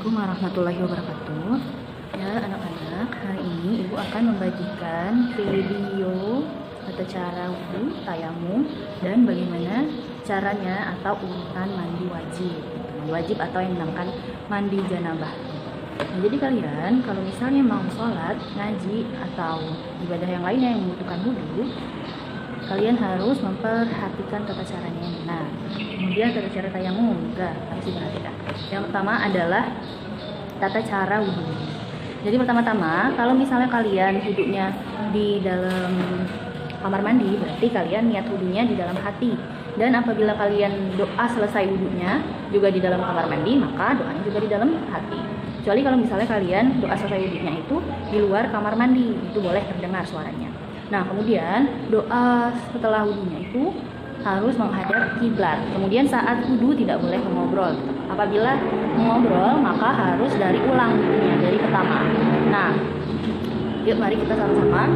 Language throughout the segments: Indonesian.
Assalamualaikum warahmatullahi wabarakatuh. Ya anak-anak, hari ini ibu akan membagikan video tata cara wudhu, tayamum, dan bagaimana caranya atau urutan mandi wajib. Mandi wajib atau yang dinamakan mandi janabah. Nah, jadi kalian kalau misalnya mau sholat, ngaji, atau ibadah yang lainnya yang membutuhkan wudhu, kalian harus memperhatikan tata caranya yang benar. Kemudian tata cara tayamum juga harus diperhatikan. Yang pertama adalah tata cara wudhu. Jadi pertama-tama kalau misalnya kalian wudhunya di dalam kamar mandi, berarti kalian niat wudhunya di dalam hati. Dan apabila kalian doa selesai wudhunya juga di dalam kamar mandi, maka doanya juga di dalam hati. Kecuali kalau misalnya kalian doa selesai wudhunya itu di luar kamar mandi, itu boleh terdengar suaranya. Nah, kemudian doa setelah wudhunya itu harus menghadap kiblat. Kemudian saat wudhu tidak boleh mengobrol. Apabila mengobrol, maka harus dari ulang wudhunya, dari pertama. Nah, yuk mari kita sama-sama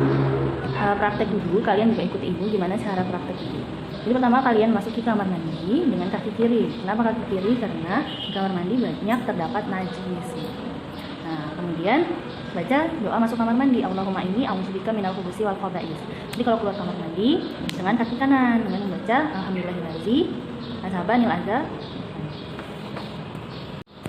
praktek wudhu. Kalian juga ikuti ibu gimana cara praktek wudhu. Jadi pertama kalian masuki kamar mandi dengan kaki kiri. Kenapa kaki kiri? Karena di kamar mandi banyak terdapat najis. Nah, kemudian baca doa masuk kamar mandi. Allahumma inni a'udzubika minal khubuthi wal khaba'is. Jadi kalau keluar kamar mandi dengan kaki kanan dengan membaca alhamdulillahillazi asabanil adza.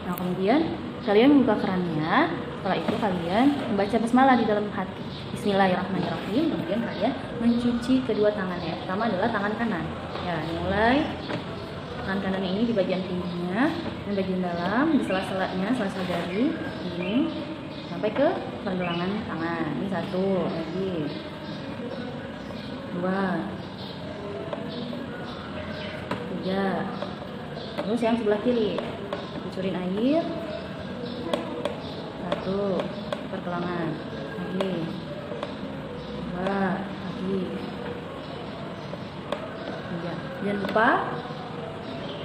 Nah, kemudian kalian membuka kerannya. Setelah itu kalian membaca basmalah di dalam hati. Bismillahirrahmanirrahim. Kemudian kalian mencuci kedua tangannya. Pertama adalah tangan kanan. Ya, mulai tangan kanan ini di bagian pinggirnya dan bagian dalam di sela-selanya, sela-sela jari ini sampai ke pergelangan tangan. Ini satu, lagi dua, tiga. Terus yang sebelah kiri kucurin air, satu, pergelangan lagi, dua, lagi, tiga. Jangan lupa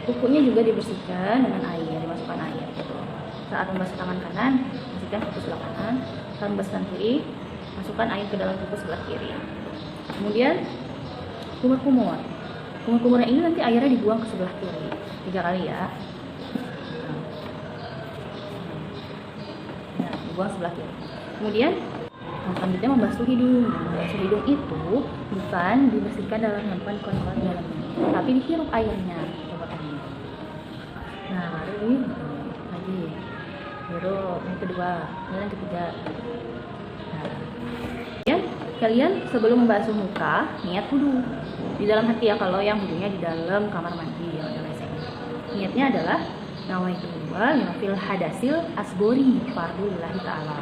kukunya juga dibersihkan dengan air, dimasukkan air. Saat membasuh tangan kanan, bersihkan kuku sebelah kanan. Saat membasuh tangan kiri, masukkan air ke dalam kuku sebelah kiri. Kemudian kumur-kumur. Kumur-kumurnya ini nanti airnya dibuang ke sebelah kiri 3 kali ya. Nah, dibuang sebelah kiri. Kemudian selanjutnya membasuh hidung. Membasuh hidung itu bukan dibersihkan dalam handphone kontrol dalamnya, tapi dihirup airnya. Coba kamu. Nah, baru ini lagi hirup yang kedua, yang ketiga. Nah, kemudian kalian sebelum membasuh muka niat wudhu di dalam hati ya. Kalau yang wudhunya di dalam kamar mandi yang ada WC, niatnya adalah nawaitu fil hadasil asgori fardulillahi ta'ala.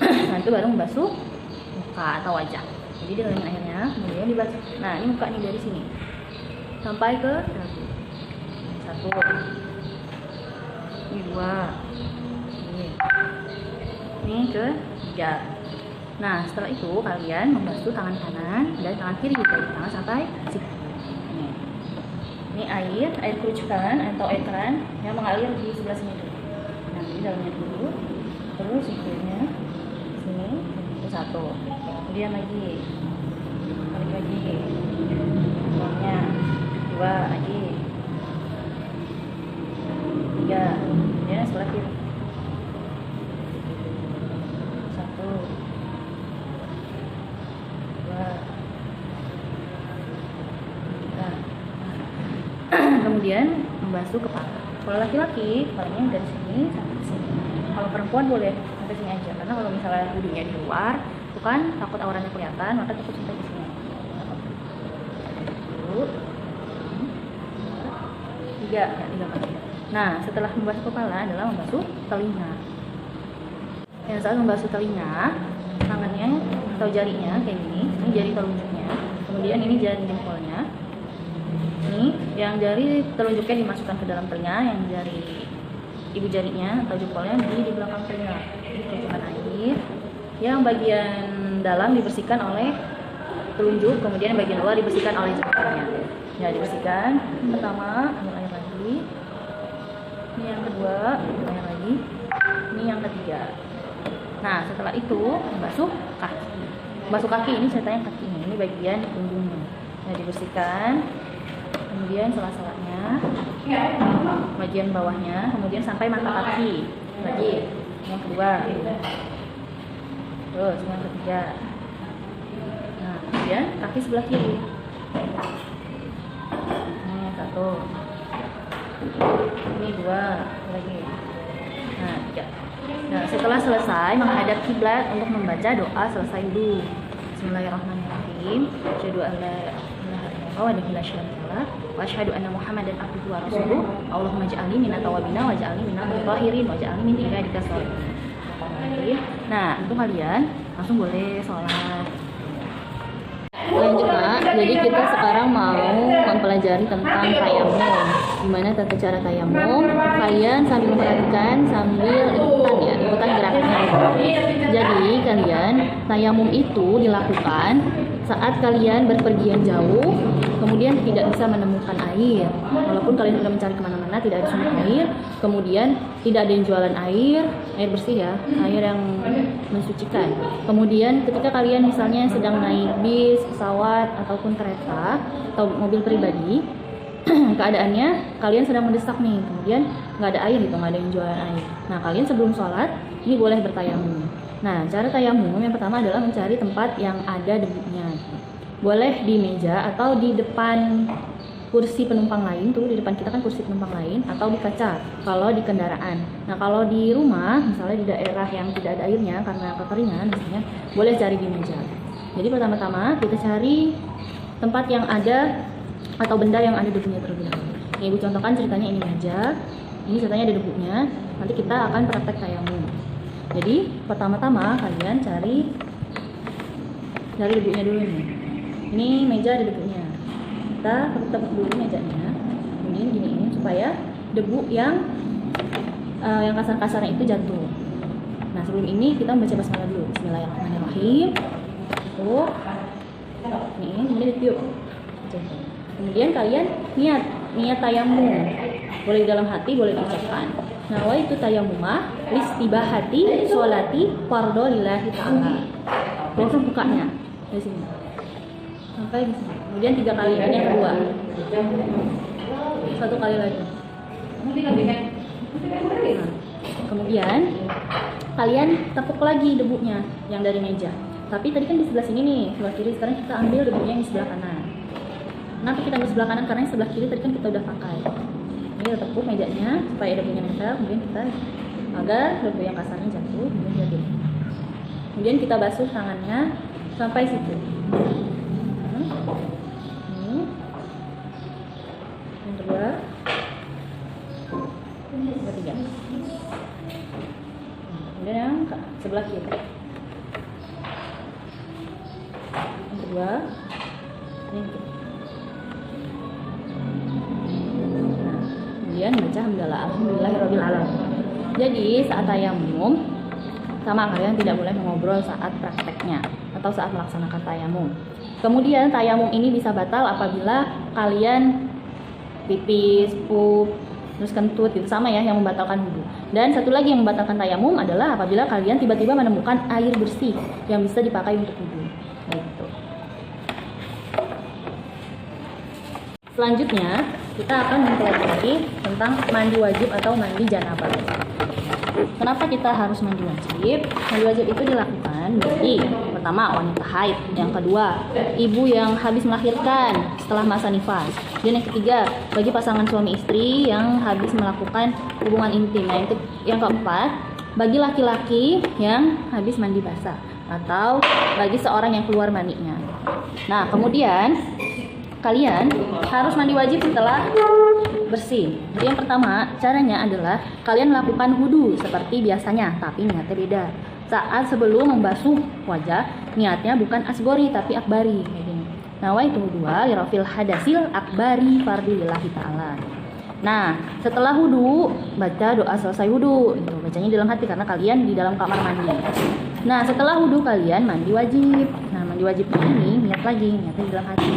Nah, itu baru membasuh muka atau wajah. Jadi dengan airnya kemudian dibasuh. Nah, ini muka nih dari sini sampai ke dagu. Satu, ini dua, ini ketiga. Nah, setelah itu kalian membasuh tangan kanan dan tangan kiri dari tangan sampai siku. Ini air kerucukan atau air keran yang mengalir di sebelah sini dulu. Nah, di dalamnya dulu, terus sikunya sini, itu satu. Kemudian lagi, balik lagi, bawahnya dua lagi, tiga. Kemudian sebelah kiri, satu, dua, tiga. Kemudian membasuh kepala. Kalau laki-laki, kepalanya dari sini sampai ke sini. Kalau perempuan boleh sampai sini aja, karena kalau misalnya wudhunya di luar, itu kan takut auranya kelihatan, maka cukup sampai ke sini. Satu, tiga, ya, tiga kali. Nah, setelah membasuh kepala adalah membasuh telinga. Yang saat membasuh telinga, tangannya atau jarinya kayak gini, ini jari telunjuknya, kemudian ini jari jempolnya. Ini yang jari telunjuknya dimasukkan ke dalam telinga, yang jari ibu jarinya atau jempolnya di belakang telinga. Masukkan air. Yang bagian dalam dibersihkan oleh telunjuk, kemudian bagian luar dibersihkan oleh jempolnya. Ya, dibersihkan. Pertama, ambil air lagi. Ini yang kedua, ambil air lagi. Ini yang ketiga. Nah, setelah itu membasuh kaki. Membasuh kaki ini ceritanya kaki ini bagian punggungnya. Ya, dibersihkan. kemudian sela-selanya, bagian bawahnya, kemudian sampai mata kaki. Lagi yang kedua, terus yang ketiga. Nah, kemudian kaki sebelah kiri. Ini satu, ini dua, lagi. Nah, tiga. Nah, setelah selesai menghadap kiblat untuk membaca doa selesai wudu. Bismillahirrahmanirrahim. Asyhadu an la ilaha illallah wa la syarika wa asyhadu anna Muhammadan abduhu wa rasuluh. Allahumma ij'alni minat tawabina wa ij'alni minal mutahhirin wa ij'alni min ibadika sholihin. Nah, untuk kalian langsung boleh sholat. Lanjut Kak, jadi kita sekarang mau mempelajari tentang tayamum. Gimana tata cara tayamum? Kalian sambil memperhatikan, sambil ikutan gerakannya. Jadi kalian tayamum itu dilakukan saat kalian berpergian jauh, kemudian tidak bisa menemukan air. Walaupun kalian sudah mencari kemana-mana, tidak ada sumber air, kemudian tidak ada yang jualan air bersih ya, air yang mensucikan. Kemudian ketika kalian misalnya sedang naik bis, pesawat, ataupun kereta, atau mobil pribadi, keadaannya kalian sedang mendesak nih, kemudian nggak ada air gitu, nggak ada yang jualan air. Nah, kalian sebelum sholat, ini boleh bertayamum. Nah, cara tayamum yang pertama adalah mencari tempat yang ada debunya. Boleh di meja atau di depan kursi penumpang lain, tuh di depan kita kan kursi penumpang lain, atau di kaca kalau di kendaraan. Nah, kalau di rumah, misalnya di daerah yang tidak ada airnya karena kekeringan misalnya, boleh cari di meja. Jadi pertama-tama kita cari tempat yang ada atau benda yang ada debunya terlebih dahulu. Ibu contohkan ceritanya ini meja, ini ceritanya ada debunya. Nanti kita akan praktek tayamum. Jadi pertama-tama kalian cari debunya dulu nih. Ini meja ada debunya. Kita tepuk dulu mejanya. Kemudian giniin supaya debu yang kasar-kasarnya itu jatuh. Nah, sebelum ini kita membaca basmalah dulu. Bismillahirrahmanirrahim. Tuh. Nih, kemudian ditiup. Kemudian kalian niat tayamum. Boleh di dalam hati, boleh diucapkan. Nawaitu tayammumah listibahati sholati fardhu lillahi ta'ala. Langsung bukanya di sini. Sampai di sini. Kemudian 3 kali, ini yang kedua. 1 kali lagi. Nah, kemudian kalian tepuk lagi debunya yang dari meja. Tapi tadi kan di sebelah sini nih, sebelah kiri. Sekarang kita ambil debunya yang di sebelah kanan. Kenapa kita ambil sebelah kanan? Karena yang sebelah kiri tadi kan kita udah pakai. Ini kita tepuk mejanya supaya debunya nempel. Kemudian kita agar debu yang kasarnya jatuh. Kemudian kita basuh tangannya sampai situ. Yang kedua, yang ketiga. Kemudian yang sebelah kiri. Yang kedua, yang ketiga. Kemudian baca hamdalah alhamdulillahirabbil alamin. Jadi saat tayamum sama kalian tidak boleh mengobrol saat prakteknya atau saat melaksanakan tayamum. Kemudian tayamum ini bisa batal apabila kalian pipis, pup, terus kentut itu sama ya yang membatalkan wudu. Dan satu lagi yang membatalkan tayamum adalah apabila kalian tiba-tiba menemukan air bersih yang bisa dipakai untuk wudu. Gitu. Selanjutnya kita akan mempelajari tentang mandi wajib atau mandi janabah. Kenapa kita harus mandi wajib? Mandi wajib itu dilakukan bagi pertama wanita haid, yang kedua ibu yang habis melahirkan setelah masa nifas, dan yang ketiga bagi pasangan suami istri yang habis melakukan hubungan intim. Nah, yang keempat bagi laki-laki yang habis mandi basah atau bagi seorang yang keluar maninya. Nah, kemudian kalian harus mandi wajib setelah bersih. Jadi yang pertama caranya adalah kalian melakukan wudu seperti biasanya, tapi niatnya beda. Saat sebelum membasuh wajah, niatnya bukan asgori tapi akbari. Nawaitu wudhu'a lirafil hadasil akbari fardhu lillahi ta'ala. Nah, setelah wudu baca doa selesai wudu. Bacanya di dalam hati karena kalian di dalam kamar mandi. Nah, setelah wudu kalian mandi wajib. Nah, mandi wajib ini niatnya di dalam hati.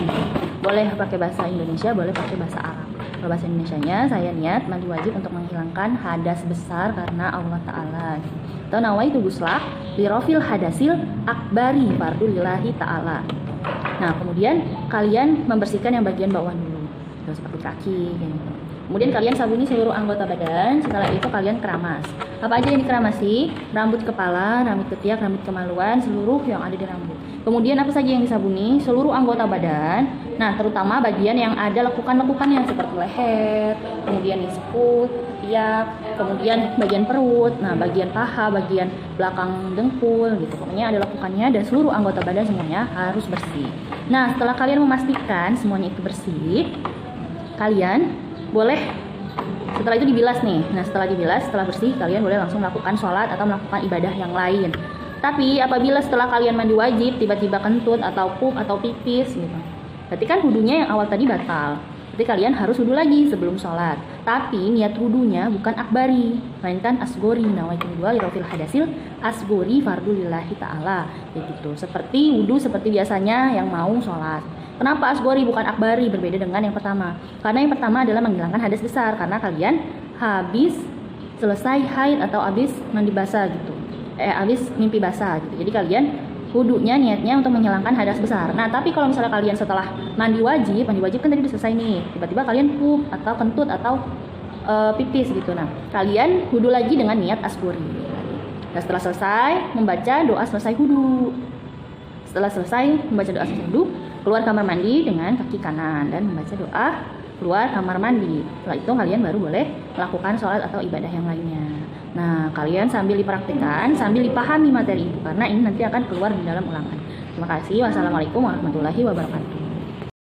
Boleh pakai bahasa Indonesia, boleh pakai bahasa Arab. Kalau bahasa Indonesianya saya niat mandi wajib untuk menghilangkan hadas besar karena Allah Ta'ala. Atau nawaitu ghuslah lirafil hadasil akbari fardhu lillahi ta'ala. Nah, kemudian kalian membersihkan yang bagian bawah dulu. terus seperti kaki gitu. Kemudian kalian sabuni seluruh anggota badan. Setelah itu kalian keramas. Apa aja yang dikeramasi? Rambut kepala, rambut ketiak, rambut kemaluan, seluruh yang ada di rambut. Kemudian apa saja yang disabuni? Seluruh anggota badan. Nah, terutama bagian yang ada lekukan-lekukannya seperti leher, kemudian di sekut, ketiak, kemudian bagian perut, nah bagian paha, bagian belakang dengkul gitu. Pokoknya ada lekukannya dan seluruh anggota badan semuanya harus bersih. Nah, setelah kalian memastikan semuanya itu bersih, kalian boleh setelah itu dibilas nih. Nah, setelah dibilas, setelah bersih, kalian boleh langsung melakukan sholat atau melakukan ibadah yang lain. Tapi apabila setelah kalian mandi wajib tiba-tiba kentut atau pup atau pipis gitu, berarti kan wudunya yang awal tadi batal. Jadi kalian harus wudu lagi sebelum sholat. Tapi niat wudunya bukan akbari, melainkan asgori. Nawaitu wudhu lirafil hadasil asgori fardu lillahi ta'ala. Begitu. Seperti wudu seperti biasanya yang mau sholat. Kenapa asgori bukan akbari? Berbeda dengan yang pertama. Karena yang pertama adalah menghilangkan hadas besar. Karena kalian habis selesai haid atau habis mandi basah gitu. Habis mimpi basah gitu. Jadi kalian wudunya niatnya untuk menghilangkan hadas besar. Nah, tapi kalau misalnya kalian setelah mandi wajib kan tadi udah selesai nih. Tiba-tiba kalian pup atau kentut atau pipis gitu. Nah, kalian wudu lagi dengan niat asgori. Nah, setelah selesai membaca doa selesai wudu. Setelah selesai membaca doa selesai wudu, keluar kamar mandi dengan kaki kanan dan membaca doa keluar kamar mandi. Setelah itu kalian baru boleh melakukan sholat atau ibadah yang lainnya. Nah, kalian sambil dipraktikkan, sambil dipahami materi itu, karena ini nanti akan keluar di dalam ulangan. Terima kasih. Wassalamualaikum warahmatullahi wabarakatuh.